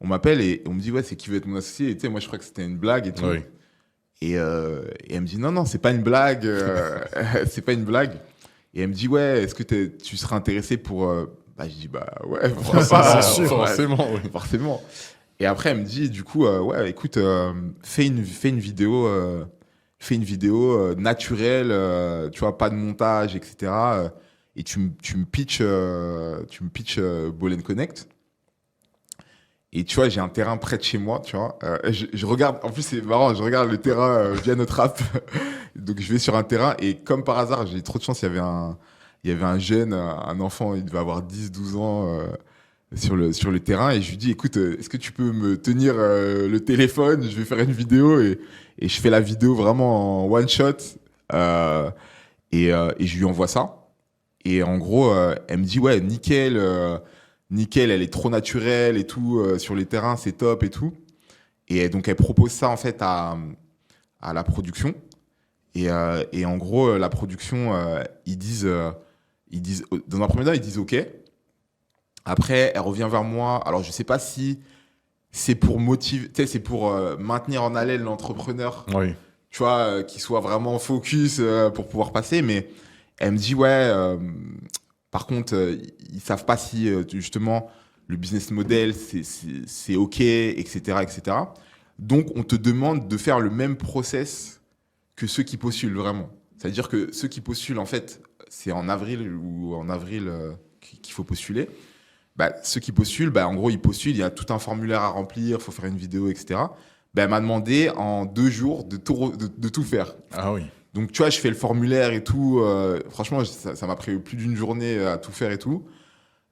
On m'appelle et on me dit, ouais, c'est qui veut être mon associé? Et tu sais, moi, je crois que c'était une blague et tout. Oui. Et elle me dit, non, c'est pas une blague. C'est pas une blague. Et elle me dit, ouais, est-ce que tu serais intéressé pour. Bah, je dis, bah, ouais, pourquoi pas, C'est sûr, ouais, forcément, oui. forcément. Et après, elle me dit, du coup, ouais, écoute, fais une vidéo. Fais une vidéo naturelle, tu vois, pas de montage, etc. Et tu me pitches Ball Connect. Et tu vois, j'ai un terrain près de chez moi, tu vois. Je regarde, en plus c'est marrant, je regarde le terrain via notre app. Donc je vais sur un terrain et comme par hasard, j'ai trop de chance, il y avait un jeune, un enfant, il devait avoir 10 12 ans sur le terrain et je lui dis, écoute, est-ce que tu peux me tenir le téléphone? Je vais faire une vidéo et je fais la vidéo vraiment en one shot et je lui envoie ça. Et en gros, elle me dit, ouais, nickel, nickel, elle est trop naturelle et tout, sur les terrains, c'est top et tout. Et donc, elle propose ça, en fait, à la production. Et en gros, la production, dans un premier temps, ils disent OK. Après, elle revient vers moi. Alors, je sais pas si c'est pour motiver, tu sais, c'est pour maintenir en haleine l'entrepreneur, Oui. tu vois, qu'il soit vraiment focus pour pouvoir passer. Mais elle me dit, ouais, par contre, ils savent pas si justement le business model c'est OK, etc., etc. Donc, on te demande de faire le même process que ceux qui postulent vraiment. C'est-à-dire que ceux qui postulent, en fait, c'est en avril ou en avril qu'il faut postuler. Bah, ceux qui postulent, bah, en gros, ils postulent, il y a tout un formulaire à remplir, il faut faire une vidéo, etc. Bah, elle m'a demandé en 2 jours de tout faire. Ah oui. Donc, tu vois, je fais le formulaire et tout. Franchement, ça m'a pris plus d'une journée à tout faire et tout.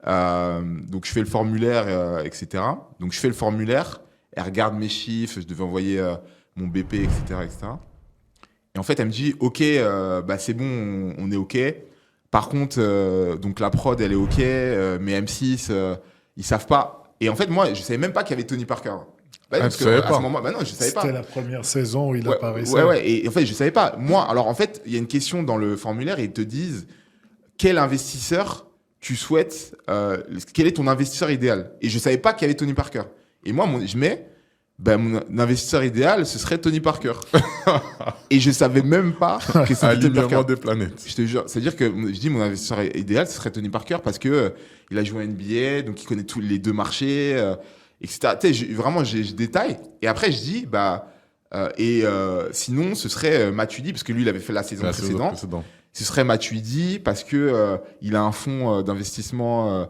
Donc, je fais le formulaire, etc. Donc, je fais le formulaire. Elle regarde mes chiffres. Je devais envoyer mon BP, etc., etc. Et en fait, elle me dit, OK, bah, c'est bon, on est OK. Par contre, donc la prod, elle est OK, mais M6, ils savent pas. Et en fait, moi, je savais même pas qu'il y avait Tony Parker. Bah, parce tu que savais à pas. ce moment, bah non, je savais pas. C'était la première saison où il Ouais, apparaissait. ouais. Et en fait, je savais pas. Moi, alors en fait, il y a une question dans le formulaire et ils te disent quel investisseur tu souhaites, quel est ton investisseur idéal. Et je savais pas qu'il y avait Tony Parker. Et moi, je mets, ben, mon investisseur idéal, ce serait Tony Parker. Et je savais même pas que c'était Tony Parker. Alignement des planètes. Je te jure, c'est-à-dire que je dis mon investisseur idéal, ce serait Tony Parker parce que il a joué à NBA, donc il connaît tous les deux marchés, etc. Tu sais, vraiment, je détaille. Et après, je dis, bah, sinon, ce serait Matuidi, parce que lui, il avait fait la saison précédente. Ce serait Matuidi parce que il a un fonds d'investissement